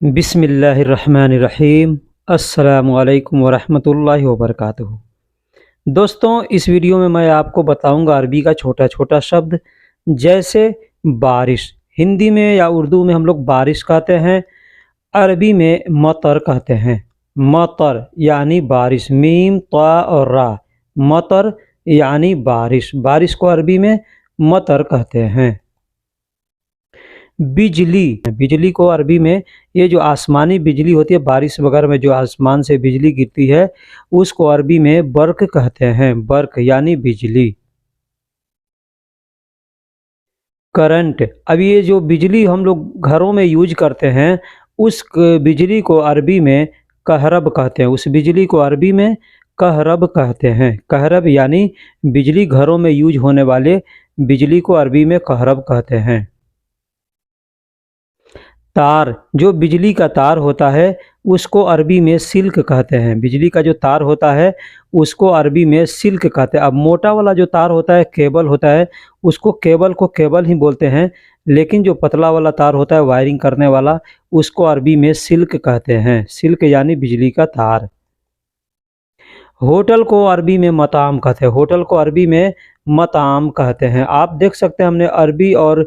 बिस्मिल्लाहिर्रहमानिर्रहीम। अस्सलामुअलैकुम वरहमतुल्लाहि वबरकातुहू। दोस्तों, इस वीडियो में मैं आपको बताऊंगा अरबी का छोटा छोटा शब्द, जैसे बारिश। हिंदी में या उर्दू में हम लोग बारिश कहते हैं, अरबी में मतर कहते हैं। मतर यानी बारिश, मीम ता और रा। मतर यानी बारिश, बारिश को अरबी में मतर कहते हैं। बिजली, बिजली को अरबी में, ये जो आसमानी बिजली होती है, बारिश वगैरह में जो आसमान से बिजली गिरती है, उसको अरबी में बर्क कहते हैं। बर्क यानी बिजली। करंट, अब ये जो बिजली हम लोग घरों में यूज करते हैं, उस बिजली को अरबी में कहरब कहते हैं। उस बिजली को अरबी में कहरब कहते हैं। कहरब यानी बिजली, घरों में यूज होने वाले बिजली को अरबी में कहरब कहते हैं। तार, जो बिजली का तार होता है उसको अरबी में सिल्क कहते हैं। बिजली का जो तार होता है उसको अरबी में सिल्क कहते हैं। अब मोटा वाला जो तार होता है, केबल होता है, उसको केबल को केबल ही बोलते हैं। लेकिन जो पतला वाला तार होता है वायरिंग करने वाला, उसको अरबी में सिल्क कहते हैं। सिल्क यानी बिजली का तार। होटल को अरबी में मताम कहते हैं। होटल को अरबी में मताम कहते हैं। आप देख सकते हैं, हमने अरबी और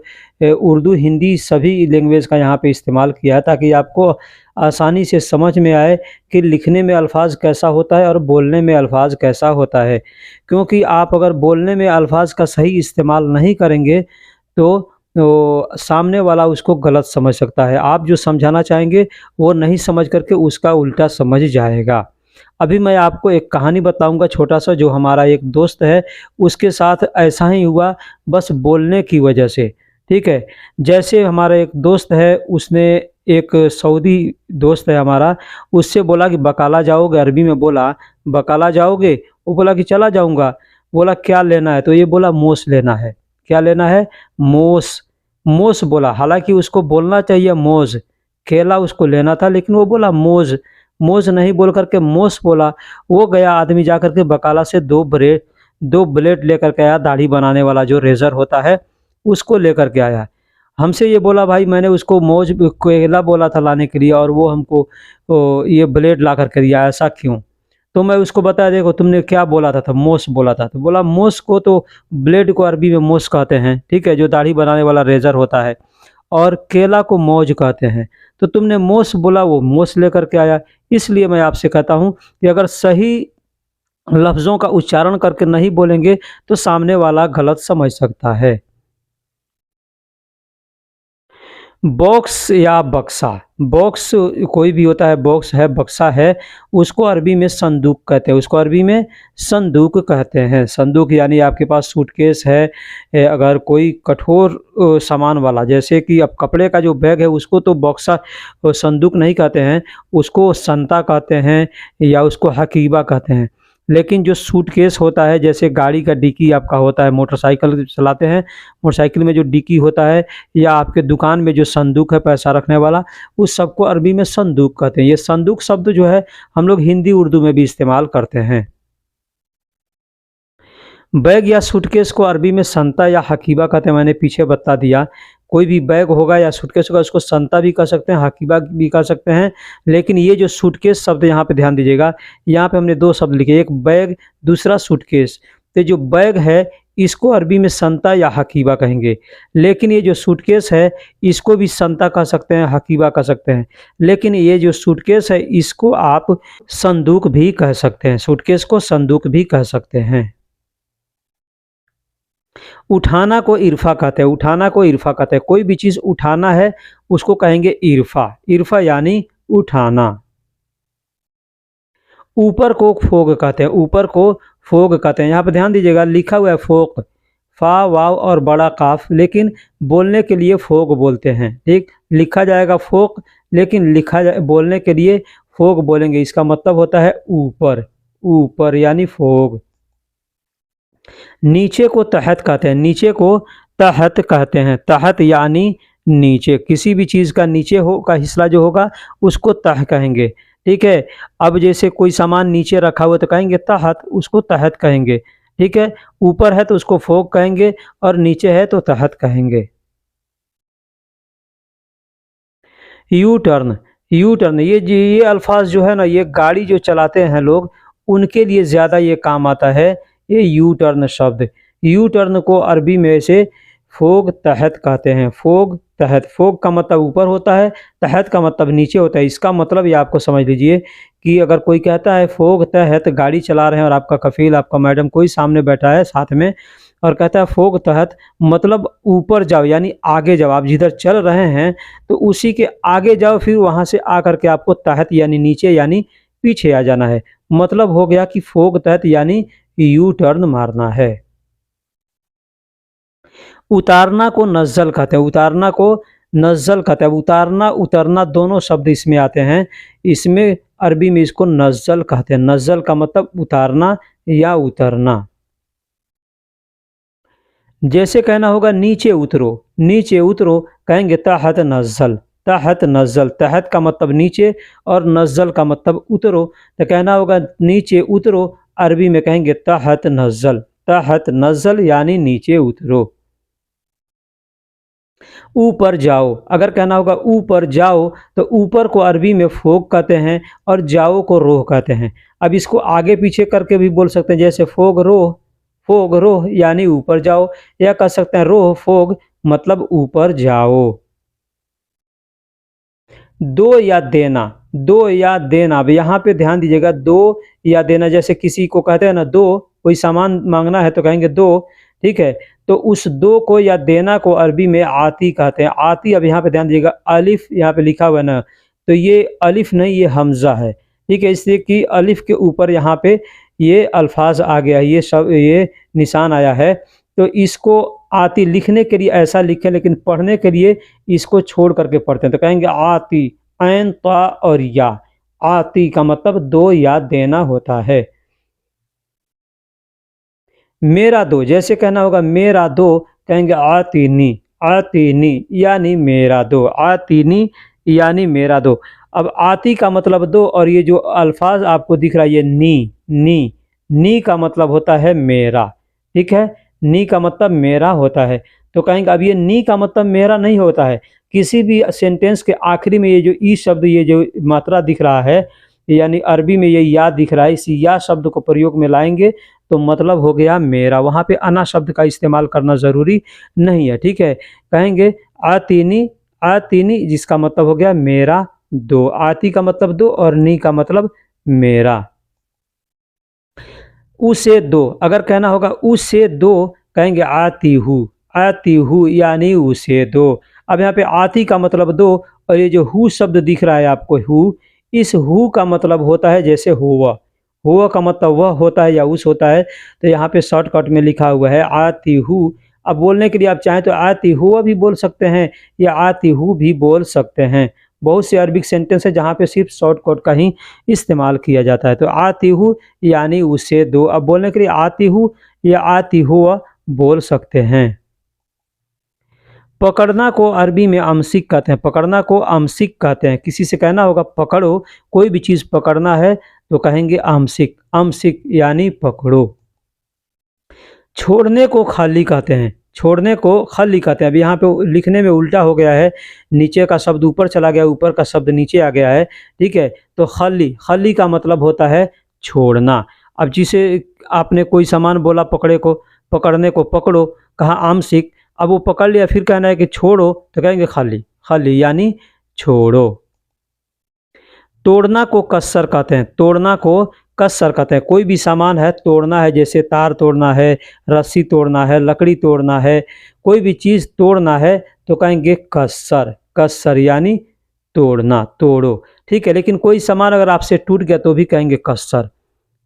उर्दू, हिंदी सभी लैंग्वेज का यहाँ पे इस्तेमाल किया है, ताकि आपको आसानी से समझ में आए कि लिखने में अल्फाज कैसा होता है और बोलने में अल्फाज कैसा होता है। क्योंकि आप अगर बोलने में अल्फाज का सही इस्तेमाल नहीं करेंगे तो सामने वाला उसको गलत समझ सकता है। आप जो समझाना चाहेंगे वो नहीं समझ करके उसका उल्टा समझ जाएगा। अभी मैं आपको एक कहानी बताऊंगा छोटा सा, जो हमारा एक दोस्त है, उसके साथ ऐसा ही हुआ, बस बोलने की वजह से। ठीक है, जैसे हमारा एक दोस्त है, उसने एक सऊदी दोस्त है हमारा, उससे बोला कि बकाला जाओगे। अरबी में बोला बकाला जाओगे, वो बोला कि चला जाऊंगा। बोला क्या लेना है, तो ये बोला मोश लेना है। क्या लेना है? मोश। मोश बोला, हालांकि उसको बोलना चाहिए मोज, केला उसको लेना था, लेकिन वो बोला मोज। मोज नहीं बोल करके मोश बोला। वो गया आदमी जा करके बकाला से दो ब्लेड लेकर के आया, दाढ़ी बनाने वाला जो रेजर होता है उसको लेकर के आया। हमसे ये बोला, भाई मैंने उसको मोज केला बोला था लाने के लिए, और वो हमको ये ब्लेड ला करके दिया, ऐसा क्यों? तो मैं उसको बताया, देखो तुमने क्या बोला था मोश बोला था। तो बोला मोश को तो, ब्लेड को अरबी में मोश कहते हैं, ठीक है, जो दाढ़ी बनाने वाला रेजर होता है, और केला को मौज कहते हैं। तो तुमने मोश बोला, वो मोश लेकर के आया। इसलिए मैं आपसे कहता हूँ कि अगर सही लफ्ज़ों का उच्चारण करके नहीं बोलेंगे तो सामने वाला गलत समझ सकता है। बॉक्स या बक्सा, बॉक्स कोई भी होता है, बॉक्स है, बक्सा है, उसको अरबी में संदूक कहते हैं। उसको अरबी में संदूक कहते हैं। संदूक यानी आपके पास सूटकेस है, अगर कोई कठोर सामान वाला, जैसे कि अब कपड़े का जो बैग है उसको तो बॉक्सा संदूक नहीं कहते हैं, उसको संता कहते हैं या उसको हकीबा कहते हैं। लेकिन जो सूटकेस होता है, जैसे गाड़ी का डिक्की आपका होता है, मोटरसाइकिल चलाते हैं, मोटरसाइकिल में जो डिक्की होता है, या आपके दुकान में जो संदूक है पैसा रखने वाला, उस सब को अरबी में संदूक कहते हैं। ये संदूक शब्द जो है हम लोग हिंदी उर्दू में भी इस्तेमाल करते हैं। बैग या सूटकेस को अरबी में संता या हकीबा कहते हैं, मैंने पीछे बता दिया। कोई भी बैग होगा या सूटकेस होगा, उसको संता भी कह सकते हैं, हकीबा भी कह सकते हैं। लेकिन ये जो सूटकेस शब्द, यहाँ पे ध्यान दीजिएगा, यहाँ पे हमने दो शब्द लिखे, एक बैग, दूसरा सूटकेस। तो जो बैग है इसको अरबी में संता या हकीबा कहेंगे। लेकिन ये जो सूटकेस है इसको भी संता कह सकते हैं, हकीबा कह सकते हैं। लेकिन ये जो सूटकेस है इसको आप संदूक भी कह सकते हैं, सूटकेस को संदूक भी कह सकते हैं। उठाना को इरफा कहते हैं। उठाना को इरफा कहते हैं। कोई भी चीज़ उठाना है उसको कहेंगे इरफा। इरफा यानी उठाना। ऊपर को फोग कहते हैं। ऊपर को फोग कहते हैं। यहाँ पे ध्यान दीजिएगा, लिखा हुआ है फोक, फा वाव और बड़ा काफ, लेकिन बोलने के लिए फोग बोलते हैं। ठीक, लिखा जाएगा फोक, लेकिन बोलने के लिए फोग बोलेंगे। इसका मतलब होता है ऊपर। ऊपर यानी फोग। नीचे को तहत कहते हैं। नीचे को तहत कहते हैं। तहत यानी नीचे, किसी भी चीज़ का नीचे हो का हिस्सा जो होगा उसको तह कहेंगे। ठीक है, अब जैसे कोई सामान नीचे रखा हुआ तो कहेंगे तहत, उसको तहत कहेंगे। ठीक है, ऊपर है तो उसको फोक कहेंगे, और नीचे है तो तहत कहेंगे। यू टर्न, यू टर्न, ये अल्फाज जो है ना, ये गाड़ी जो चलाते हैं लोग, उनके लिए ज़्यादा ये काम आता है, ये यू टर्न शब्द। यू टर्न को अरबी में से फोग तहत कहते हैं। फोग तहत, फोग का मतलब ऊपर होता है, तहत का मतलब नीचे होता है। इसका मतलब ये आपको समझ लीजिए कि अगर कोई कहता है फोग तहत, गाड़ी चला रहे हैं और आपका कफील, आपका मैडम, कोई सामने बैठा है साथ में और कहता है फोग तहत, मतलब ऊपर जाओ, यानी आगे जाओ। आप जिधर चल रहे हैं तो उसी के आगे जाओ, फिर वहाँ से आकर के आपको तहत यानी नीचे यानी पीछे आ जाना है। मतलब हो गया कि फोग तहत यानी यू टर्न मारना है। उतारना को नज़्ज़ल कहते हैं, उतारना को नज़्ज़ल कहते हैं। उतारना उतरना दोनों शब्द इसमें आते हैं। इसमें अरबी में इसको नज़्ज़ल कहते हैं। नज़्ज़ल का मतलब उतारना या उतरना। जैसे कहना होगा नीचे उतरो, नीचे उतरो, कहेंगे तहत नज़्ज़ल, तहत नज़्ज़ल। तहत का मतलब नीचे और नज़्ज़ल का मतलब उतरो। तो कहना होगा नीचे उतरो, अरबी में कहेंगे तहत नज़्ज़ल, तहत नज़्ज़ल यानी नीचे उतरो। ऊपर जाओ, अगर कहना होगा ऊपर जाओ, तो ऊपर को अरबी में फोग कहते हैं और जाओ को रोह कहते हैं। अब इसको आगे पीछे करके भी बोल सकते हैं, जैसे फोग रोह, फोग रोह यानी ऊपर जाओ, या कह सकते हैं रोह फोग मतलब ऊपर जाओ। दो या देना, दो या देना, अब यहाँ पे ध्यान दीजिएगा, दो या देना। जैसे किसी को कहते हैं ना दो, कोई सामान मांगना है तो कहेंगे दो, ठीक है। तो उस दो को या देना को अरबी में आती कहते हैं। आती, अब यहाँ पे ध्यान दीजिएगा, अलिफ यहाँ पे लिखा हुआ है ना, तो ये अलिफ नहीं, ये हमजा है, ठीक है। इसलिए कि अलिफ के ऊपर यहाँ पे ये अल्फाज आ गया है, ये सब ये निशान आया है। तो इसको आती लिखने के लिए ऐसा लिखें, लेकिन पढ़ने के लिए इसको छोड़ करके पढ़ते हैं। तो कहेंगे आती, ऐन ता और या। आती का मतलब दो या देना होता है। मेरा दो, जैसे कहना होगा मेरा दो, कहेंगे आतीनी, आतीनी यानी मेरा दो, आतीनी यानी मेरा दो। अब आती का मतलब दो, और ये जो अल्फाज आपको दिख रहा है ये नी का मतलब होता है मेरा, ठीक है। नी का मतलब मेरा होता है। तो कहेंगे अब ये नी का मतलब मेरा नहीं होता है। किसी भी सेंटेंस के आखिरी में ये जो ई शब्द, ये जो मात्रा दिख रहा है, यानी अरबी में ये या दिख रहा है, इस या शब्द को प्रयोग में लाएंगे तो मतलब हो गया मेरा। वहाँ पे अना शब्द का इस्तेमाल करना ज़रूरी नहीं है, ठीक है। कहेंगे आतीनी, आतीनी जिसका मतलब हो गया मेरा दो। आती का मतलब दो और नी का मतलब मेरा। उसे दो, अगर कहना होगा उसे दो, कहेंगे आती हूँ यानी उसे दो। अब यहाँ पे आती का मतलब दो, और ये जो हु शब्द दिख रहा है आपको हु, इस हु का मतलब होता है जैसे हुआ, हुआ का मतलब वह होता है या उस होता है। तो यहाँ पे शॉर्टकट में लिखा हुआ है आती हूँ। अब बोलने के लिए आप चाहें तो आती हुआ भी बोल सकते हैं या आती हूँ भी बोल सकते हैं। बहुत से अरबिक सेंटेंस है जहाँ पे सिर्फ शॉर्टकट का ही इस्तेमाल किया जाता है। तो आती हूँ यानी उसे दो। अब बोलने के लिए आती हूँ या आती हुआ बोल सकते हैं। पकड़ना को अरबी में अमसिक कहते हैं। पकड़ना को अमसिक कहते हैं। किसी से कहना होगा पकड़ो, कोई भी चीज़ पकड़ना है तो कहेंगे अमसिक, अमसिक यानी पकड़ो। छोड़ने को खाली कहते हैं। छोड़ने को खाली कहते हैं। अब यहाँ पे लिखने में उल्टा हो गया है, नीचे का शब्द ऊपर चला गया, ऊपर का शब्द नीचे आ गया है, ठीक है। तो खाली, खाली का मतलब होता है छोड़ना। अब जिसे आपने कोई सामान बोला पकड़े को, पकड़ने को पकड़ो, कहा आमसिक, अब वो पकड़ लिया, फिर कहना है कि छोड़ो तो कहेंगे खाली, खाली यानी छोड़ो। तोड़ना को कस्सर कहते हैं। तोड़ना को कस्सर कहते हैं। कोई भी सामान है तोड़ना है, जैसे तार तोड़ना है, रस्सी तोड़ना है, लकड़ी तोड़ना है, कोई भी चीज़ तोड़ना है तो कहेंगे कस्सर, कस्सर यानी तोड़ना, तोड़ो, ठीक है। लेकिन कोई सामान अगर आपसे टूट गया तो भी कहेंगे कस्सर,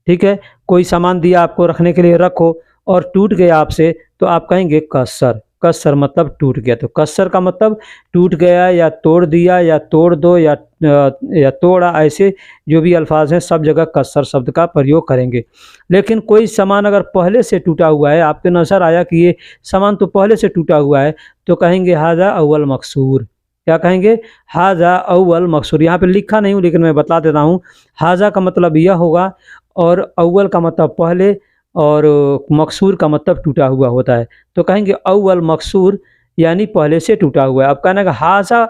ठीक है। कोई सामान दिया आपको रखने के लिए, रखो, और टूट गया आपसे तो आप कहेंगे कस्सर। कस्सर मतलब टूट गया। तो कस्सर का मतलब टूट गया या तोड़ दिया या तोड़ दो या तोड़ा, ऐसे जो भी अल्फाज हैं सब जगह कस्सर शब्द का प्रयोग करेंगे। लेकिन कोई सामान अगर पहले से टूटा हुआ है, आपके नज़र आया कि ये सामान तो पहले से टूटा हुआ है, तो कहेंगे हाजा अव्वल मकसूर। क्या कहेंगे? हाजा अव्वल मकसूर। यहाँ पे लिखा नहीं हूँ लेकिन मैं बता देता हूँ। हाजा का मतलब यह होगा, और अव्वल का मतलब पहले, और मकसूर का मतलब टूटा हुआ होता है। तो कहेंगे अव्वल मकसूर यानी पहले से टूटा हुआ है। अब कहना है हाजा,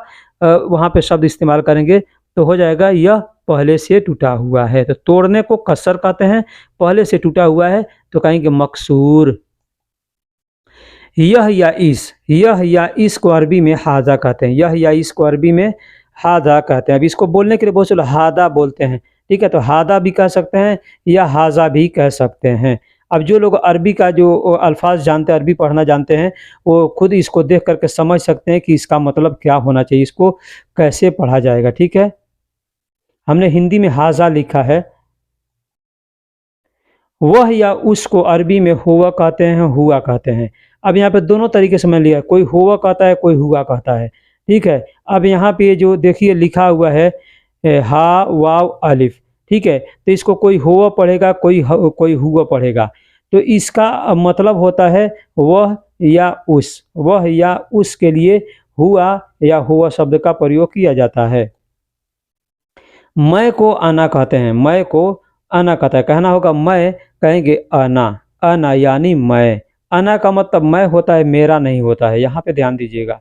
वहाँ पे शब्द इस्तेमाल करेंगे तो हो जाएगा यह पहले से टूटा हुआ है। तो तोड़ने को कसर कहते हैं, पहले से टूटा हुआ है तो कहेंगे मकसूर। यह या इस को अरबी में हादा कहते हैं। यह या इस को अरबी में हादा कहते हैं। अब इसको बोलने के लिए बहुत से लोग हादा बोलते हैं, ठीक है। तो हादा भी कह सकते हैं या हाजा भी कह सकते हैं। अब जो लोग अरबी का जो अल्फाज जानते हैं, अरबी पढ़ना जानते हैं, वो खुद इसको देख करके समझ सकते हैं कि इसका मतलब क्या होना चाहिए, इसको कैसे पढ़ा जाएगा, ठीक है। हमने हिंदी में हाजा लिखा है। वह या उसको अरबी में हुआ कहते हैं, हुआ कहते हैं। अब यहाँ पे दोनों तरीके से मैंने लिया, कोई हुआ कहता है, कोई हुआ कहता है, ठीक है। अब यहाँ पे जो देखिए लिखा हुआ है हा वाव अलिफ, ठीक है। तो इसको कोई हुआ पढ़ेगा, कोई हुआ पढ़ेगा। तो इसका मतलब होता है वह या उस, वह या उस के लिए हुआ या हुआ शब्द का प्रयोग किया जाता है। मैं को आना कहते हैं, मैं को आना कहता है। कहना होगा मैं, कहेंगे आना, आना यानी मैं। आना का मतलब मैं होता है, मेरा नहीं होता है, यहाँ पे ध्यान दीजिएगा।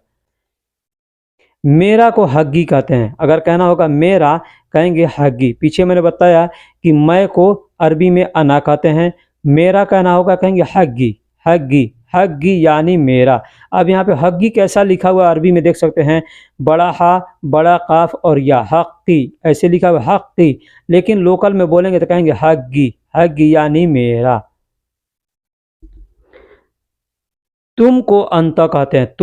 मेरा को हग्गी कहते हैं। अगर कहना होगा मेरा, कहेंगे हग्गी। पीछे मैंने बताया कि मैं को अरबी में अना कहते हैं, मेरा कहना होगा कहेंगे हग्गी, हग्गी, हग्गी यानी मेरा। अब यहाँ पे हग्गी कैसा लिखा हुआ अरबी में देख सकते हैं, बड़ा हा, बड़ा काफ और या, हक्की ऐसे लिखा हुआ हक्की। लेकिन लोकल में बोलेंगे तो कहेंगे हग्गी, हग्गी यानी मेरा। तुम को अंत कहते हैं,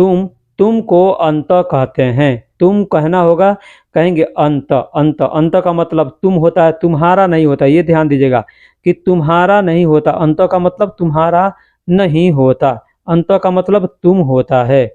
तुम को अंत कहते हैं। तुम कहना होगा, कहेंगे अंत, अंत। अंत का मतलब तुम होता है, तुम्हारा नहीं होता। ये ध्यान दीजिएगा कि तुम्हारा नहीं होता, अंत का मतलब तुम्हारा नहीं होता, अंत का मतलब तुम होता है।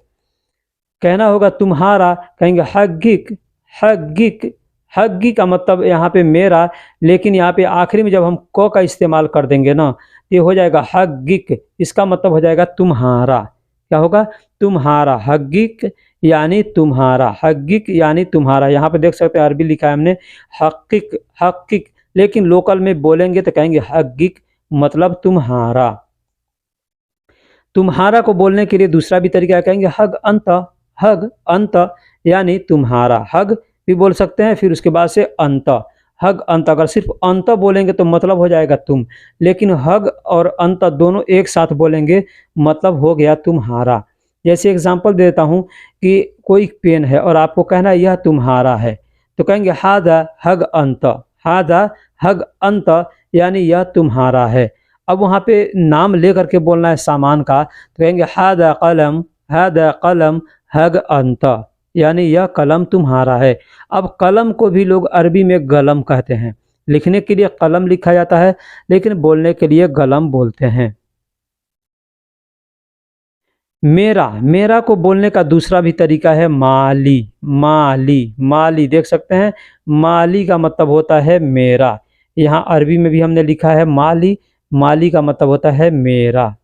कहना होगा तुम्हारा, कहेंगे हग्गिक, हग्गिक। हग्गी का मतलब यहाँ पे मेरा, लेकिन यहाँ पे आखिरी में जब हम को का इस्तेमाल कर देंगे ना, ये हो जाएगा हग्गिक। इसका मतलब हो जाएगा तुम्हारा। क्या होगा? तुम्हारा। हग्गिक यानी तुम्हारा, हग्गिक यानी तुम्हारा। यहाँ पे देख सकते हैं अरबी लिखा है हमने हक्किक, हक्किक। लेकिन लोकल में बोलेंगे तो कहेंगे हग्गिक, मतलब तुम्हारा। तुम्हारा को बोलने के लिए दूसरा भी तरीका कहेंगे हग अंत, हग अंत यानी तुम्हारा। हग भी बोल सकते हैं, फिर उसके बाद से अंत, हग अंत। अगर सिर्फ अंत बोलेंगे तो मतलब हो जाएगा तुम, लेकिन हग और अंत दोनों एक साथ बोलेंगे मतलब हो गया तुम्हारा। जैसे एग्जांपल देता हूँ कि कोई पेन है और आपको कहना है यह तुम्हारा है, तो कहेंगे हादा हग अंत, हादा हग अंत यानी यह तुम्हारा है। अब वहाँ पे नाम ले करके बोलना है सामान का, तो कहेंगे हादा कलम, हादा कलम हग अंत यानी यह कलम तुम्हारा है। अब कलम को भी लोग अरबी में गलम कहते हैं। लिखने के लिए कलम लिखा जाता है, लेकिन बोलने के लिए गलम बोलते हैं। मेरा, मेरा को बोलने का दूसरा भी तरीका है माली, माली, माली। देख सकते हैं माली का मतलब होता है मेरा। यहाँ अरबी में भी हमने लिखा है माली, माली का मतलब होता है मेरा।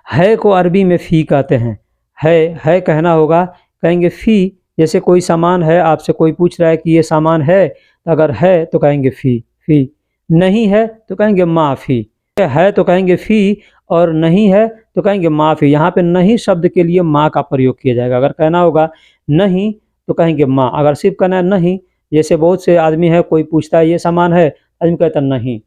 है को अरबी में फ़ी कहते हैं। है कहना होगा, कहेंगे फ़ी। जैसे कोई सामान है, आपसे कोई पूछ रहा है कि ये सामान है, तो अगर है तो कहेंगे फ़ी, फ़ी। नहीं है तो कहेंगे माफ़ी। है तो कहेंगे फ़ी, और नहीं है तो कहेंगे माफ़ी। यहाँ पे नहीं शब्द के लिए माँ का प्रयोग किया जाएगा। अगर कहना होगा नहीं तो कहेंगे माँ। अगर सिर्फ कहना है नहीं, जैसे बहुत से आदमी है, कोई पूछता है ये सामान है, आदमी कहता नहीं,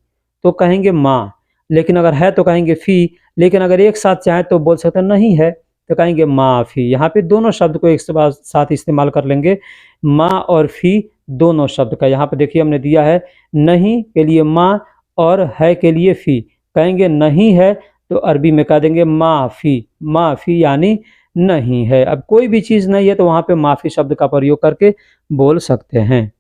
तो कहेंगे माँ। लेकिन अगर है तो कहेंगे फ़ी। लेकिन अगर एक साथ चाहें तो बोल सकते हैं नहीं है तो कहेंगे माफ़ी। यहाँ पे दोनों शब्द को एक साथ इस्तेमाल कर लेंगे, माँ और फ़ी दोनों शब्द का। यहाँ पे देखिए हमने दिया है नहीं के लिए माँ और है के लिए फ़ी। कहेंगे नहीं है तो अरबी में कह देंगे माफ़ी, माफ़ी यानी नहीं है। अब कोई भी चीज़ नहीं है तो वहाँ पे माफ़ी शब्द का प्रयोग करके बोल सकते हैं।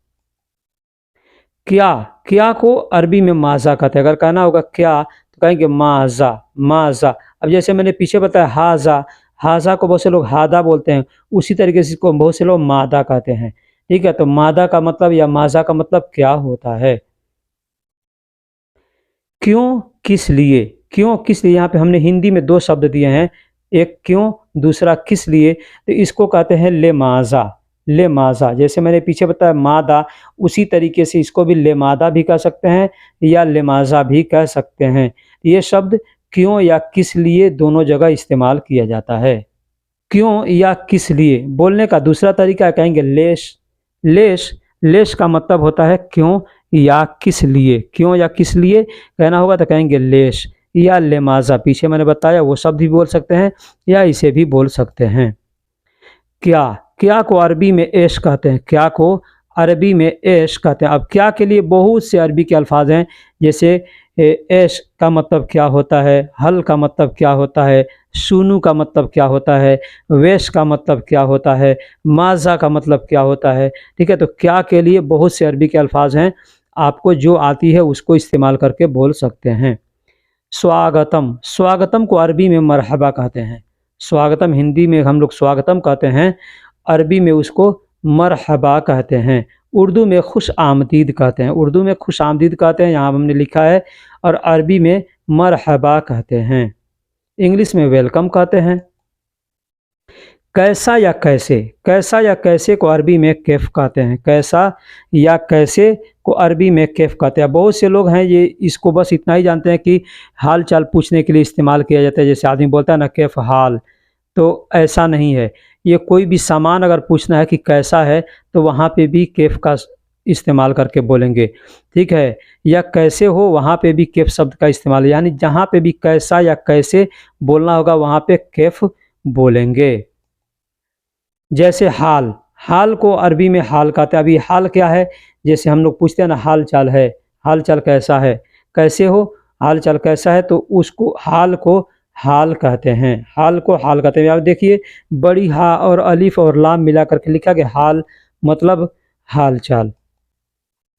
क्या, क्या को अरबी में माज़ा कहते हैं। अगर कहना होगा क्या तो कहेंगे माज़ा, माज़ा। अब जैसे मैंने पीछे बताया हाज़ा, हाज़ा को बहुत से लोग हादा बोलते हैं, उसी तरीके से इसको बहुत से लोग मादा कहते हैं, ठीक है। तो मादा का मतलब या माज़ा का मतलब क्या होता है। क्यों, किस लिए, क्यों किस लिए। यहाँ पे हमने हिंदी में दो शब्द दिए हैं, एक क्यों, दूसरा किस लिए। तो इसको कहते हैं लेमाज़ा, लेमाज़ा। जैसे मैंने पीछे बताया मादा, उसी तरीके से इसको भी लेमादा भी कह सकते हैं या लेमाज़ा भी कह सकते हैं। ये शब्द क्यों या किस लिए दोनों जगह इस्तेमाल किया जाता है। क्यों या किस लिए बोलने का दूसरा तरीका कहेंगे लेश, लेश। लेश का मतलब होता है क्यों या किस लिए, क्यों या किस लिए कहना होगा तो कहेंगे लेश या लेमाजा। पीछे मैंने बताया वो शब्द भी बोल सकते हैं या इसे भी बोल सकते हैं। क्या, क्या को अरबी में ऐश कहते हैं, क्या को अरबी में ऐश कहते हैं। अब क्या के लिए बहुत से अरबी के अल्फाज हैं, जैसे ऐश का मतलब क्या होता है, हल का मतलब क्या होता है, सुनू का मतलब क्या होता है, वेश का मतलब क्या होता है, माजा का मतलब क्या होता है। ठीक है, तो क्या के लिए बहुत से अरबी के अल्फाज हैं, आपको जो आती है उसको इस्तेमाल करके बोल सकते हैं। स्वागतम, स्वागतम को अरबी में मरहबा कहते हैं। स्वागतम हिंदी में हम लोग स्वागतम कहते हैं, अरबी में उसको मरहबा कहते हैं। उर्दू में खुश आमदीद कहते हैं, उर्दू में खुश आमदीद कहते हैं, यहाँ हमने लिखा है, और अरबी में मरहबा कहते हैं। इंग्लिश में वेलकम कहते हैं। कैसा या कैसे, कैसा या कैसे को अरबी में कैफ कहते हैं, कैसा या कैसे को अरबी में कैफ कहते हैं। बहुत से लोग हैं ये इसको बस इतना ही जानते हैं कि हाल चाल पूछने के लिए इस्तेमाल किया जाता है, जैसे आदमी बोलता है ना कैफ हाल, तो ऐसा नहीं है। ये कोई भी सामान अगर पूछना है कि कैसा है तो वहाँ पे भी कैफ का इस्तेमाल करके बोलेंगे। ठीक है, या कैसे हो वहाँ पे भी कैफ शब्द का इस्तेमाल, यानी जहाँ पे भी कैसा या कैसे बोलना होगा वहाँ पे कैफ बोलेंगे। जैसे हाल, हाल को अरबी में हाल कहते हैं। अभी हाल क्या है, जैसे हम लोग पूछते हैं ना हाल चाल है, हाल चाल कैसा है, कैसे हो, हाल चाल कैसा है, तो उसको हाल को हाल कहते हैं, हाल को हाल कहते हैं। आप देखिए बड़ी हा और अलिफ और लाम मिला करके लिखा गया हाल, मतलब हाल चाल।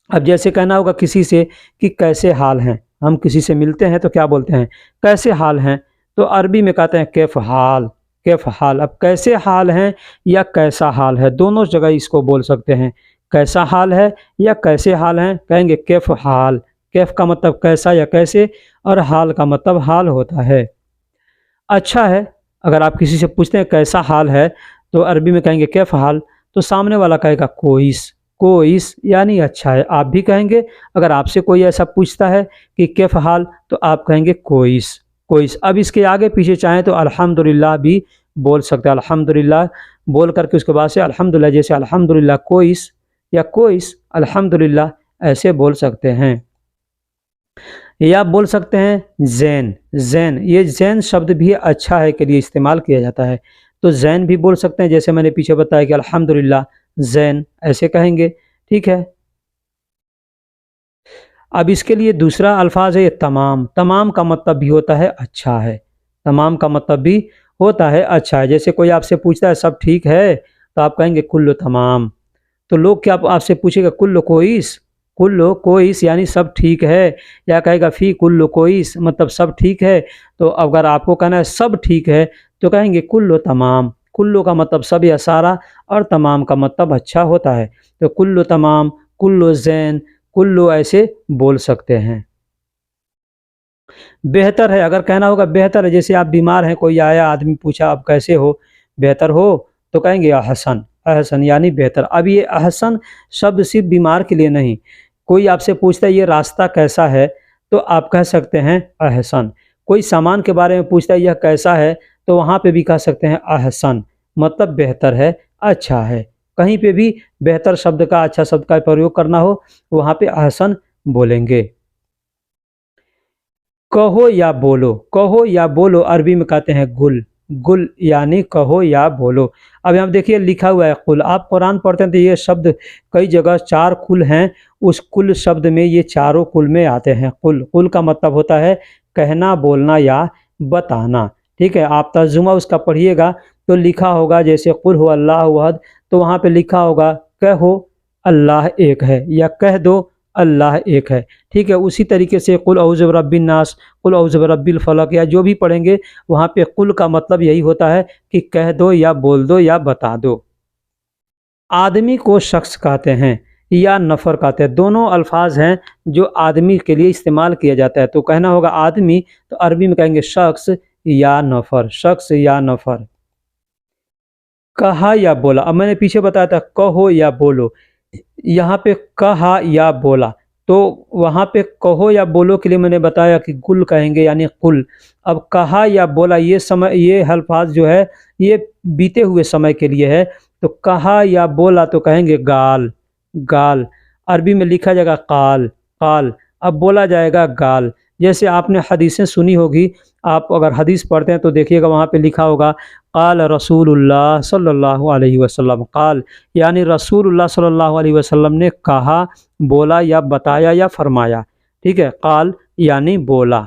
अब जैसे कहना होगा किसी से कि कैसे हाल हैं, हम किसी से मिलते हैं तो क्या बोलते हैं, कैसे हाल हैं, तो अरबी में कहते हैं कैफ हाल, कैफ हाल। अब कैसे हाल हैं या कैसा हाल है, दोनों जगह इसको बोल सकते हैं। कैसा हाल है या कैसे हाल हैं, कहेंगे कैफ हाल। कैफ का मतलब कैसा या कैसे, और हाल का मतलब हाल होता है। अच्छा है, अगर आप किसी से पूछते हैं कैसा हाल है तो अरबी में कहेंगे कैफ हाल, तो सामने वाला कहेगा कोइस, कोइस यानी अच्छा है। आप भी कहेंगे, अगर आपसे कोई ऐसा पूछता है कि कैफ हाल, तो आप कहेंगे कोइस, कोइस। अब इसके आगे पीछे चाहें तो अल्हम्दुलिल्लाह भी बोल सकते हैं। अल्हम्दुलिल्लाह बोल करके उसके बाद से अल्हम्दुलिल्लाह, जैसे अल्हम्दुलिल्लाह कोइस या कोइस अल्हम्दुलिल्लाह, ऐसे बोल सकते हैं। या बोल सकते हैं जैन, जैन, ये जैन शब्द भी अच्छा है के लिए इस्तेमाल किया जाता है, तो जैन भी बोल सकते हैं, जैसे मैंने पीछे बताया कि अल्हम्दुलिल्लाह जैन, ऐसे कहेंगे। ठीक है, अब इसके लिए दूसरा अल्फाज है ये तमाम। तमाम का मतलब भी होता है अच्छा है, तमाम का मतलब भी होता है अच्छा है। जैसे कोई आपसे पूछता है सब ठीक है, तो आप कहेंगे कुल्लु तमाम। तो लोग क्या आपसे पूछेगा कुल्लु कोइस, कुल्लु कोइस यानी सब ठीक है, या कहेगा फ़ी कुल्लु कोइस मतलब सब ठीक है। तो अगर आपको कहना है सब ठीक है तो कहेंगे कुल्लु तमाम। कुल्लु का मतलब सब या सारा, और तमाम का मतलब अच्छा होता है, तो कुल्लु तमाम, कुल्लु ज़ैन, कुल्लु ऐसे बोल सकते हैं। बेहतर है, अगर कहना होगा बेहतर है, जैसे आप बीमार हैं, कोई आया आदमी पूछा आप कैसे हो, बेहतर हो, तो कहेंगे अहसन, अहसन यानी बेहतर। अब ये अहसन शब्द सिर्फ बीमार के लिए नहीं, कोई आपसे पूछता है ये रास्ता कैसा है, तो आप कह सकते हैं अहसन। कोई सामान के बारे में पूछता है यह कैसा है, तो वहाँ पे भी कह सकते हैं अहसन, मतलब बेहतर है, अच्छा है। कहीं पे भी बेहतर शब्द का, अच्छा शब्द का प्रयोग करना हो, वहाँ पे अहसन बोलेंगे। कहो या बोलो, कहो या बोलो अरबी में कहते हैं गुल, गुल यानी कहो या बोलो। अब यहाँ देखिए लिखा हुआ है कुल, आप कुरान पढ़ते हैं तो ये शब्द कई जगह चार कुल हैं, उस कुल शब्द में ये चारों कुल में आते हैं। कुल, कुल का मतलब होता है कहना, बोलना या बताना। ठीक है, आप तर्जुमा उसका पढ़िएगा तो लिखा होगा जैसे कुल हो अल्लाह अहद, तो वहाँ पे लिखा होगा कहो अल्लाह एक है, या कह दो अल्लाह एक है। ठीक है, उसी तरीके से कुल औज़ु बिरब्बिन नास, कुल औज़ु बिरब्बिल फलक, या जो भी पढ़ेंगे वहाँ पे कुल का मतलब यही होता है कि कह दो या बोल दो या बता दो। आदमी को शख्स कहते हैं या नफ़र कहते हैं, दोनों अल्फाज हैं जो आदमी के लिए इस्तेमाल किया जाता है। तो कहना होगा आदमी, तो अरबी में कहेंगे शख्स या नफ़र, शख्स या नफ़र। कहा या बोला, अब मैंने पीछे बताया था कहो या बोलो, यहाँ पे कहा या बोला, तो वहाँ पे कहो या बोलो के लिए मैंने बताया कि कुल कहेंगे यानी कुल। अब कहा या बोला ये समय, ये अल्फाज जो है ये बीते हुए समय के लिए है, तो कहा या बोला तो कहेंगे गाल, गाल, अरबी में लिखा जाएगा काल, काल, अब बोला जाएगा गाल। जैसे आपने हदीसें सुनी होगी, आप अगर हदीस पढ़ते हैं तो देखिएगा वहाँ पे लिखा होगा काल रसूलुल्लाह सल्लल्लाहु अलैहि वसल्लम, काल यानी रसूलुल्लाह सल्लल्लाहु अलैहि वसल्लम ने कहा, बोला या बताया या फरमाया, ठीक है, काल यानी बोला।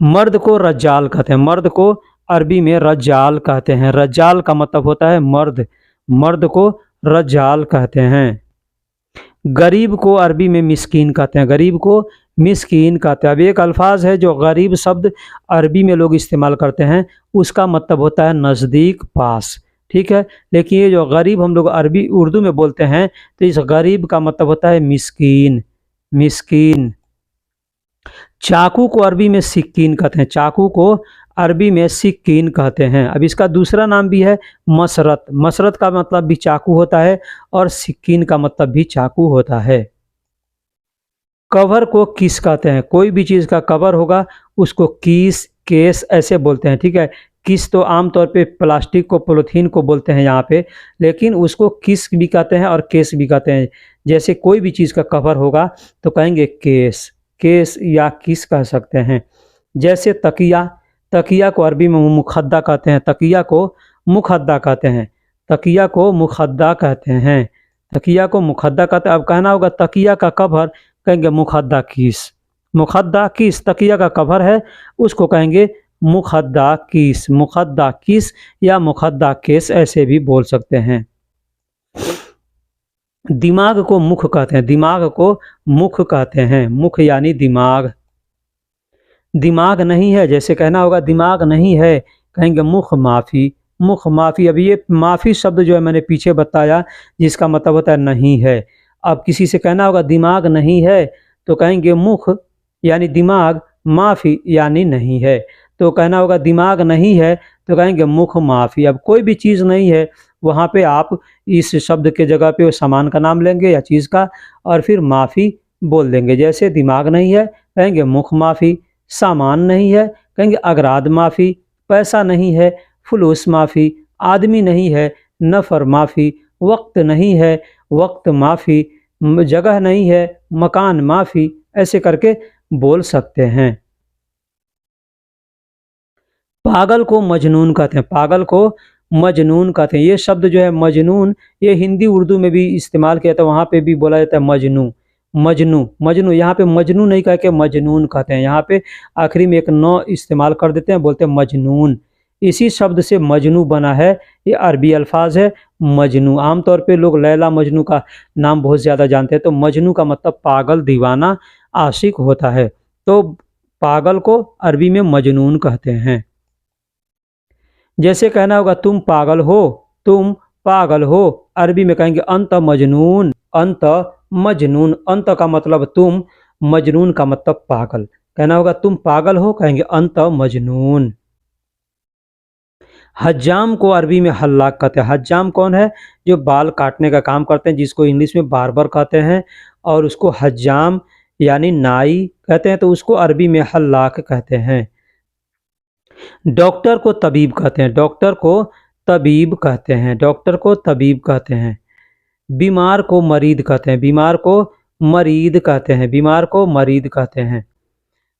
मर्द को रज्जाल कहते हैं, मर्द को अरबी में रज्जाल कहते हैं, रज्जाल का मतलब होता है मर्द, मर्द को रज्जाल कहते हैं। गरीब को अरबी में मिस्कीन कहते हैं, गरीब को मिस्कीन कहते हैं। अब एक अल्फाज है जो गरीब शब्द अरबी में लोग इस्तेमाल करते हैं, उसका मतलब होता है नज़दीक, पास, ठीक है। लेकिन ये जो गरीब हम लोग अरबी उर्दू में बोलते हैं, तो इस गरीब का मतलब होता है मिस्कीन, मिस्कीन। चाकू को अरबी में सिक्कीन कहते हैं, चाकू को अरबी में सिक्कीन कहते हैं। अब इसका दूसरा नाम भी है मसरत, मसरत का मतलब भी चाकू होता है और सिक्कीन का मतलब भी चाकू होता है। कवर को किस कहते हैं, कोई भी चीज़ का कवर होगा उसको किस, केस ऐसे बोलते हैं, ठीक है। किस तो आमतौर पे प्लास्टिक को, पॉलीथीन को बोलते हैं यहाँ पे, लेकिन उसको किस भी कहते हैं और केस भी कहते हैं। जैसे कोई भी चीज़ का कवर होगा तो कहेंगे केस, केस या किस कह सकते हैं। जैसे तकिया, तकिया को अरबी में मुखद्दा कहते हैं, तकिया को मुखद्दा कहते हैं, तकिया को मुखद्दा कहते हैं, तकिया को मुखद्दा कहते हैं। अब कहना होगा तकिया का कवर, कहेंगे मुखद्दा किस, मुखद्दा किस, तकिया का कवर है उसको कहेंगे मुखद्दा किस, मुखद्दा किस या मुखद्दा केस ऐसे भी बोल सकते हैं। दिमाग को मुख कहते हैं, दिमाग को मुख कहते हैं, मुख यानी दिमाग। दिमाग नहीं है, जैसे कहना होगा दिमाग नहीं है, कहेंगे मुख माफ़ी, मुख माफ़ी। अब ये माफ़ी शब्द जो है मैंने पीछे बताया, जिसका मतलब होता है नहीं है। अब किसी से कहना होगा दिमाग नहीं है तो कहेंगे मुख यानी दिमाग, माफ़ी यानी नहीं है। तो कहना होगा दिमाग नहीं है तो कहेंगे मुख माफ़ी। अब कोई भी चीज़ नहीं है, वहाँ पे आप इस शब्द के जगह पे सामान का नाम लेंगे या चीज़ का, और फिर माफ़ी बोल देंगे। जैसे दिमाग नहीं है कहेंगे मुख माफ़ी, सामान नहीं है कहेंगे अगराद माफ़ी, पैसा नहीं है फुलूस माफ़ी, आदमी नहीं है नफ़र माफ़ी, वक्त नहीं है वक्त माफ़ी, जगह नहीं है मकान माफ़ी, ऐसे करके बोल सकते हैं। पागल को मजनून कहते हैं, पागल को मजनून कहते हैं। ये शब्द जो है मजनून, ये हिंदी उर्दू में भी इस्तेमाल किया था, वहाँ पे भी बोला जाता है मजनू, मजनू, मजनू। यहाँ पे मजनू नहीं कह के मजनून कहते हैं, यहाँ पे आखिरी में एक नौ इस्तेमाल कर देते हैं, बोलते हैं मजनून। इसी शब्द से मजनू बना है, ये अरबी अल्फाज है मजनू। आमतौर पे लोग लैला मजनू का नाम बहुत ज़्यादा जानते हैं, तो मजनू का मतलब पागल, दीवाना, आशिक होता है। तो पागल को अरबी में मजनून कहते हैं। जैसे कहना होगा तुम पागल हो, तुम पागल हो, अरबी में कहेंगे अंत मजनून, अंत मजनून। अंत का मतलब तुम, मजनून का मतलब पागल। कहना होगा तुम पागल हो, कहेंगे अंत मजनून। हज्जाम को अरबी में हल्लाक कहते हैं। हज्जाम कौन है? जो बाल काटने का काम करते हैं, जिसको इंग्लिश में बार्बर कहते हैं, और उसको हज्जाम यानी नाई कहते हैं, तो उसको अरबी में हल्लाक कहते हैं। डॉक्टर को तबीब कहते हैं, डॉक्टर को तबीब कहते हैं, डॉक्टर को तबीब कहते हैं। बीमार को मरीद कहते हैं, बीमार को मरीद कहते हैं, बीमार को मरीद कहते हैं।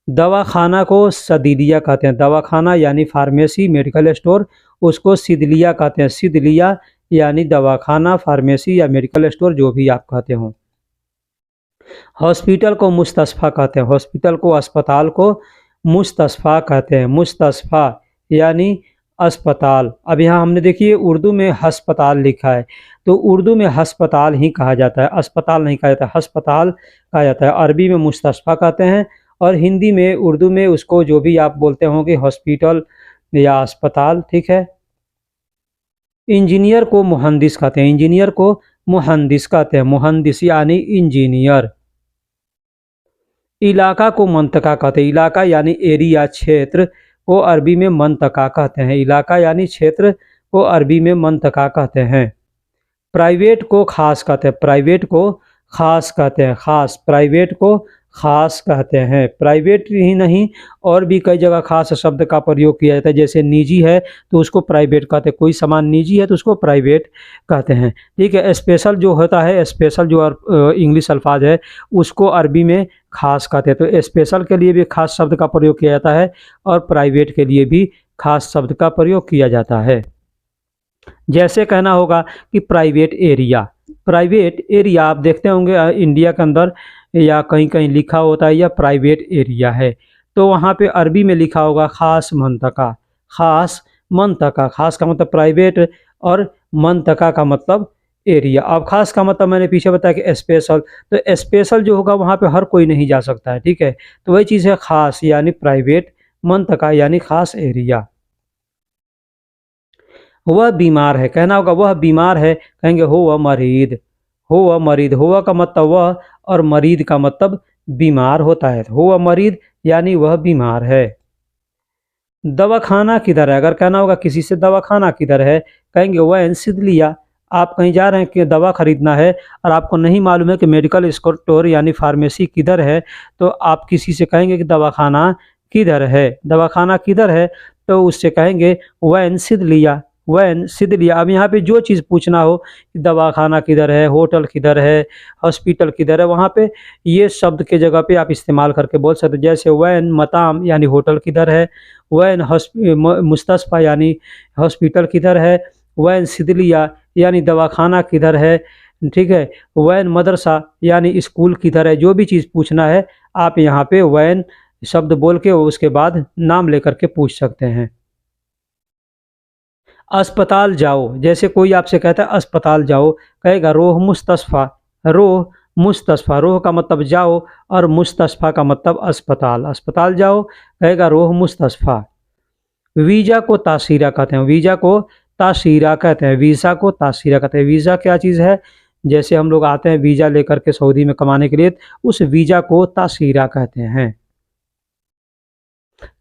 दवाखाना को सदीलिया कहते हैं, दवाखाना यानी फार्मेसी, मेडिकल स्टोर, उसको सिदलिया कहते हैं, सिदलिया यानी दवाखाना, फार्मेसी या मेडिकल स्टोर, जो भी आप कहते हो। हॉस्पिटल को मुस्तशफ़ा कहते हैं, हॉस्पिटल को, अस्पताल को मुस्तशफ़ा कहते हैं, मुस्तशफ़ा यानी अस्पताल। अब यहाँ हमने देखिए उर्दू में हस्पताल लिखा है, तो उर्दू में हस्पताल ही कहा जाता है, अस्पताल नहीं कहा जाता, हस्पताल कहा जाता है। अरबी में मुस्तशफ़ा कहते हैं, और हिंदी में, उर्दू में उसको जो भी आप बोलते होंगे हॉस्पिटल या अस्पताल, ठीक है। इंजीनियर को मुहंदिस कहते हैं, इंजीनियर को मुहंदिस कहते हैं, मुहंदिस यानी इंजीनियर। इलाका को मंतका कहते हैं, इलाका यानी एरिया, क्षेत्र को अरबी में मंतका कहते हैं, इलाका यानी क्षेत्र को अरबी में मंतका कहते हैं। प्राइवेट को खास कहते हैं, प्राइवेट को खास कहते हैं, खास, प्राइवेट को खास कहते हैं। प्राइवेट ही नहीं, और भी कई जगह खास शब्द का प्रयोग किया जाता है, जैसे निजी है तो उसको प्राइवेट कहते हैं, कोई सामान निजी है तो उसको प्राइवेट कहते हैं। ठीक है, स्पेशल जो होता है, स्पेशल जो इंग्लिश अल्फाज है उसको अरबी में खास कहते हैं। तो स्पेशल के लिए भी खास शब्द का प्रयोग किया जाता है और प्राइवेट के लिए भी खास शब्द का प्रयोग किया जाता है। जैसे कहना होगा कि प्राइवेट एरिया, प्राइवेट एरिया आप देखते होंगे इंडिया के अंदर या कहीं कहीं लिखा होता है या प्राइवेट एरिया है, तो वहाँ पे अरबी में लिखा होगा खास मंतका। खास मंतका, खास का मतलब प्राइवेट और मंतका का मतलब एरिया। अब खास का मतलब मैंने पीछे बताया कि स्पेशल, तो स्पेशल जो होगा वहाँ पे हर कोई नहीं जा सकता है। ठीक है, तो वही चीज़ है खास यानी प्राइवेट, मंतका यानी खास एरिया। वह बीमार है, कहना होगा वह बीमार है, कहेंगे हो वह मरीद। हो वह मरीद, हुआ का मतलब वह और मरीद का मतलब बीमार होता है। हो वह मरीद यानी वह बीमार है। दवाखाना किधर है, अगर कहना होगा किसी से दवाखाना किधर है, कहेंगे वह सिद्ध लिया। आप कहीं जा रहे हैं कि दवा खरीदना है और आपको नहीं मालूम है कि मेडिकल स्टोर यानी फार्मेसी किधर है, तो आप किसी से कहेंगे कि दवाखाना किधर है, दवाखाना किधर है, तो उससे कहेंगे वह सिद्ध लिया। वह सिद्ध लिया। अब यहाँ पे जो चीज़ पूछना हो कि दवाखाना किधर है, होटल किधर है, हॉस्पिटल किधर है, वहाँ पे ये शब्द के जगह पे आप इस्तेमाल करके बोल सकते हैं। जैसे वैन मताम यानी होटल किधर है, वैन मुस्तशफ़ा यानी हॉस्पिटल किधर है, वैन सिदलिया यानी दवाखाना किधर है। ठीक है, वैन मदरसा यानी स्कूल किधर है। जो भी चीज़ पूछना है आप यहाँ पे वैन शब्द बोल के उसके बाद नाम लेकर के पूछ सकते हैं। अस्पताल जाओ, जैसे कोई आपसे कहता है अस्पताल जाओ, कहेगा रोह मुस्तशफ़ा। रोह मुस्तशफ़ा, रोह का मतलब जाओ और मुस्तशफ़ा का मतलब अस्पताल। अस्पताल जाओ, कहेगा रोह मुस्तशफ़ा। वीज़ा को तासीरा कहते हैं, वीज़ा को तासीरा कहते हैं, वीज़ा को तासीरा कहते हैं। वीज़ा क्या चीज़ है, जैसे हम लोग आते हैं वीज़ा लेकर के सऊदी में कमाने के लिए, उस वीज़ा को तासीरा कहते हैं।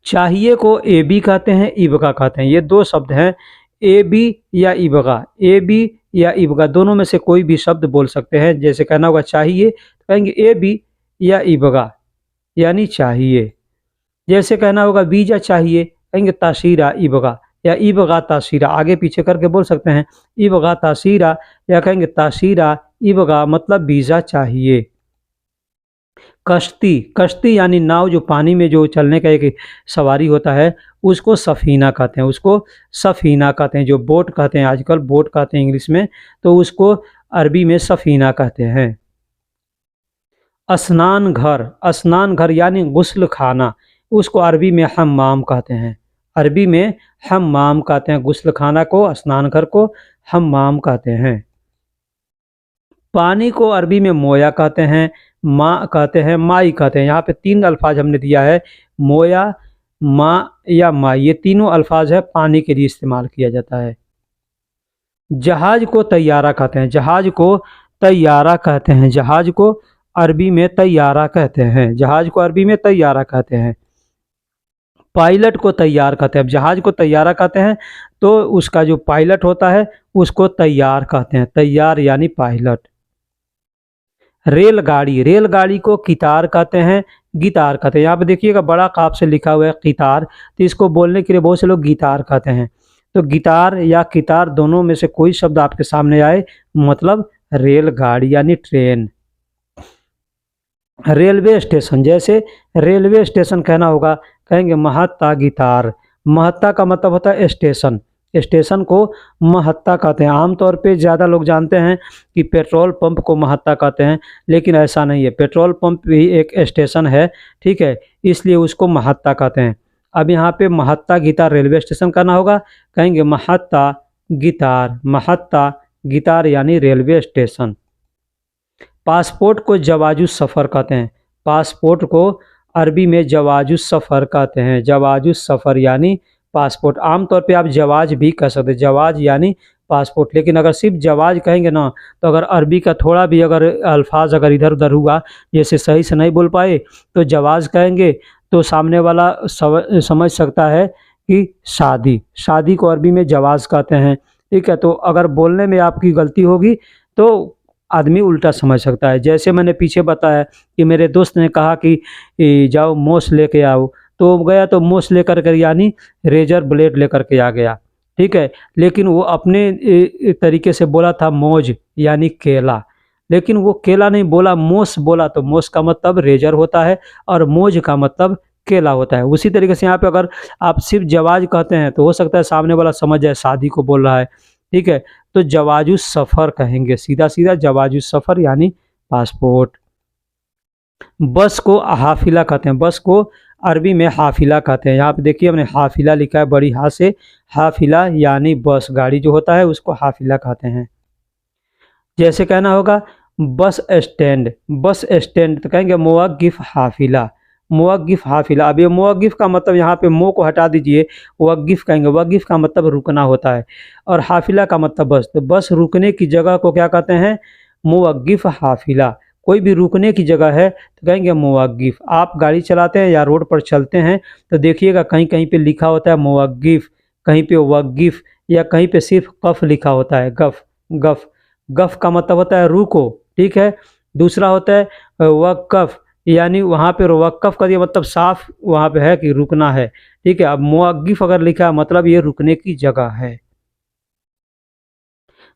चाहिए को एबी कहते हैं, इबगा कहते हैं। ये दो शब्द हैं, एबी या इबगा। एबी या इबगा दोनों में से कोई भी शब्द बोल सकते हैं। जैसे कहना होगा चाहिए, तो कहेंगे एबी या इबगा यानी चाहिए। जैसे कहना होगा वीज़ा चाहिए, कहेंगे तासीरा इबगा या इबगा तासीरा, आगे पीछे करके बोल सकते हैं इबगा तासीरा, या कहेंगे तासीरा इबगा मतलब वीज़ा चाहिए। कश्ती, कश्ती यानी नाव, जो पानी में जो चलने का एक सवारी होता है उसको सफ़ीना कहते हैं, उसको सफ़ीना कहते हैं। जो बोट कहते हैं, आजकल बोट कहते हैं इंग्लिश में, तो उसको अरबी में सफ़ीना कहते हैं। स्नान घर, स्नान घर यानी गुस्ल खाना, उसको अरबी में हम्माम कहते हैं। अरबी में हम्माम कहते हैं, गुस्ल खाना को, स्नान घर को हम्माम कहते हैं। पानी को अरबी में मोया कहते हैं, माँ कहते हैं, माई कहते हैं। यहाँ पे तीन अल्फाज हमने दिया है, मोया, माँ या माई, ये तीनों अल्फाज है पानी के लिए इस्तेमाल किया जाता है। जहाज को तैयारा कहते हैं, जहाज को तैयारा कहते हैं, जहाज को अरबी में तैयारा कहते हैं, जहाज को अरबी में तैयारा कहते हैं। पायलट को तैयार कहते हैं। अब जहाज को तैयारा कहते हैं तो उसका जो पायलट होता है उसको तैयार कहते हैं, तैयार यानी पायलट। रेलगाड़ी, रेलगाड़ी को कितार कहते हैं, गिटार कहते हैं। यहाँ पे देखिएगा बड़ा काफ से लिखा हुआ है कितार, तो इसको बोलने के लिए बहुत से लोग गिटार कहते हैं। तो गिटार या कितार दोनों में से कोई शब्द आपके सामने आए मतलब रेलगाड़ी यानी ट्रेन। रेलवे स्टेशन, जैसे रेलवे स्टेशन कहना होगा, कहेंगे महत्ता गितार। महत्ता का मतलब होता है स्टेशन, स्टेशन को महत्ता कहते हैं। आमतौर पे ज़्यादा लोग जानते हैं कि पेट्रोल पंप को महत्ता कहते हैं, लेकिन ऐसा नहीं है, पेट्रोल पंप भी एक स्टेशन है। ठीक है, इसलिए उसको महत्ता कहते हैं। अब यहाँ पे महत्ता गितार रेलवे स्टेशन कहना होगा, कहेंगे महत्ता गितार, महत्ता गितार यानी रेलवे स्टेशन। पासपोर्ट को जवाजु सफ़र कहते हैं, पासपोर्ट को अरबी में जवाजु सफ़र कहते हैं, जवाजु सफ़र यानी पासपोर्ट। आमतौर पे आप जवाज भी कह सकते हैं, जवाज यानी पासपोर्ट, लेकिन अगर सिर्फ जवाज कहेंगे ना तो अगर अरबी का थोड़ा भी अगर अल्फाज अगर इधर उधर हुआ, जैसे सही से नहीं बोल पाए तो जवाज कहेंगे, तो सामने वाला समझ सकता है कि शादी, शादी को अरबी में जवाज कहते हैं। ठीक है, तो अगर बोलने में आपकी गलती होगी तो आदमी उल्टा समझ सकता है। जैसे मैंने पीछे बताया कि मेरे दोस्त ने कहा कि जाओ मोछ लेके आओ, तो वो गया तो मोछ लेकर के यानी रेजर ब्लेड लेकर के आ गया, ठीक है। लेकिन वो अपने तरीके से बोला था मौज यानी केला, लेकिन वो केला नहीं बोला, मोछ बोला, तो मोछ का मतलब रेजर होता है और मौज का मतलब केला होता है। उसी तरीके से यहाँ पे अगर आप सिर्फ जवाज कहते हैं तो हो सकता है सामने वाला समझ जाए शादी को बोल रहा है, ठीक है। तो जवाजु सफ़र कहेंगे, सीधा सीधा जवाजु सफ़र यानी पासपोर्ट। बस को हाफिला कहते हैं, बस को अरबी में हाफिला कहते हैं। यहाँ पे देखिए हमने हाफिला लिखा है बड़ी हा से, हाफिला यानी बस, गाड़ी जो होता है उसको हाफिला कहते हैं। जैसे कहना होगा बस स्टैंड, बस स्टैंड तो कहेंगे मुवक्किफ हाफिला, मुवक्किफ हाफिला। अब ये मुवक्किफ का मतलब यहाँ पे मो को हटा दीजिए, वक्किफ कहेंगे, वक्किफ का मतलब रुकना होता है और हाफिला का मतलब बस, तो बस रुकने की जगह को क्या कहते हैं, मुवक्किफ हाफिला। कोई भी रुकने की जगह है तो कहेंगे मुवक्किफ। आप गाड़ी चलाते हैं या रोड पर चलते हैं तो देखिएगा कहीं कहीं पे लिखा होता है मुवक्किफ, कहीं पे वक्किफ, या कहीं पे सिर्फ कफ लिखा होता है, गफ गफ। गफ का मतलब होता है रुको, ठीक है। दूसरा होता है वक़्फ़, यानी वहाँ पे वक़्फ़ का ये मतलब साफ वहाँ पे है कि रुकना है, ठीक है। अब मुवक्किफ़ अगर लिखा है मतलब ये रुकने की जगह है।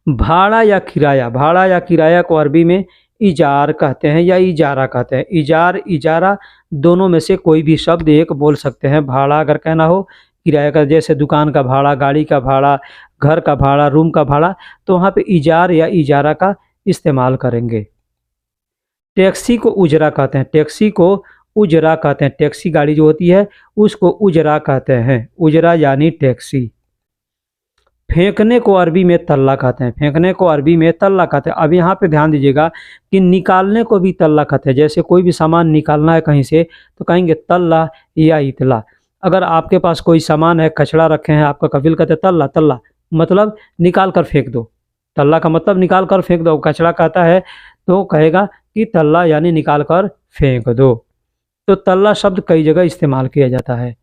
भाड़ा या किराया, भाड़ा या किराया को अरबी में इजार कहते हैं या इजारा कहते हैं। इजार इजारा दोनों में से कोई भी शब्द एक बोल सकते हैं। भाड़ा अगर कहना हो, किराया का जैसे दुकान का भाड़ा, गाड़ी का भाड़ा, घर का भाड़ा, रूम का भाड़ा, तो वहाँ पे इजार या इजारा का इस्तेमाल करेंगे। टैक्सी को उजरा कहते हैं, टैक्सी को उजरा कहते हैं। टैक्सी गाड़ी जो होती है उसको उजरा कहते हैं, उजरा यानी टैक्सी। फेंकने को अरबी में तल्ला कहते हैं, फेंकने को अरबी में तल्ला कहते हैं। अब यहाँ पे ध्यान दीजिएगा कि निकालने को भी तल्ला कहते हैं। जैसे कोई भी सामान निकालना है कहीं से तो कहेंगे तल्ला या इतला। अगर आपके पास कोई सामान है, कचड़ा रखे हैं, आपका कफिल कहते हैं तल्ला, तल्ला मतलब निकाल कर फेंक दो, तल्ला का मतलब निकाल कर फेंक दो। कचड़ा कहता है तो कहेगा कि तल्ला यानी निकाल कर फेंक दो। तो तल्ला शब्द कई जगह इस्तेमाल किया जाता है।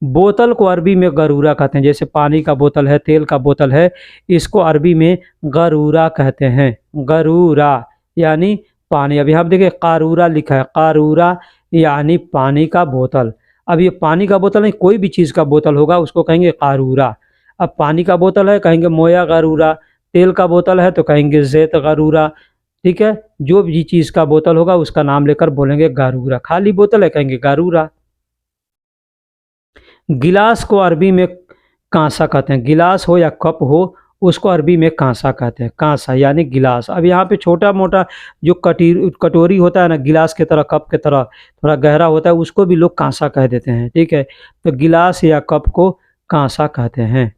बोतल को अरबी में गरूरा कहते हैं। जैसे पानी का बोतल है, तेल का बोतल है, इसको अरबी में गरूरा कहते हैं, गरूरा यानी पानी। अब यहाँ पे देखिए कारूरा लिखा है, कारूरा यानी पानी का बोतल। अब ये पानी का बोतल नहीं, कोई भी चीज़ का बोतल होगा उसको कहेंगे कारूरा। अब पानी का बोतल है कहेंगे मोया गरूरा, तेल का बोतल है तो कहेंगे ज़ैत गरूरा, ठीक है। जो भी चीज़ का बोतल होगा उसका नाम लेकर बोलेंगे गारूरा। खाली बोतल है कहेंगे गारूरा। गिलास को अरबी में कांसा कहते हैं, गिलास हो या कप हो उसको अरबी में कांसा कहते हैं, कांसा यानी गिलास। अब यहाँ पे छोटा मोटा जो कटोरी होता है ना, गिलास की तरह, कप की तरह थोड़ा गहरा होता है, उसको भी लोग कांसा कह देते हैं, ठीक है। तो गिलास या कप को कांसा कहते हैं।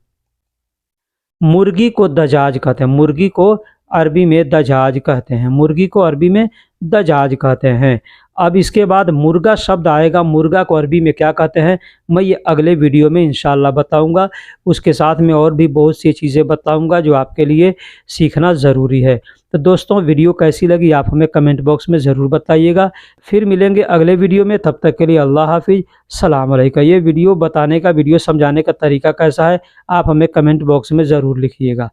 मुर्गी को दजाज कहते हैं, मुर्गी को अरबी में दजाज कहते हैं, मुर्गी को अरबी में दजाज कहते हैं। अब इसके बाद मुर्गा शब्द आएगा, मुर्गा को अरबी में क्या कहते हैं मैं ये अगले वीडियो में इंशाल्लाह बताऊंगा। उसके साथ में और भी बहुत सी चीज़ें बताऊंगा जो आपके लिए सीखना ज़रूरी है। तो दोस्तों वीडियो कैसी लगी आप हमें कमेंट बॉक्स में ज़रूर बताइएगा। फिर मिलेंगे अगले वीडियो में, तब तक के लिए अल्लाह हाफिज़, सलाम अलैकुम। ये वीडियो बताने का, वीडियो समझाने का तरीका कैसा है आप हमें कमेंट बॉक्स में ज़रूर लिखिएगा।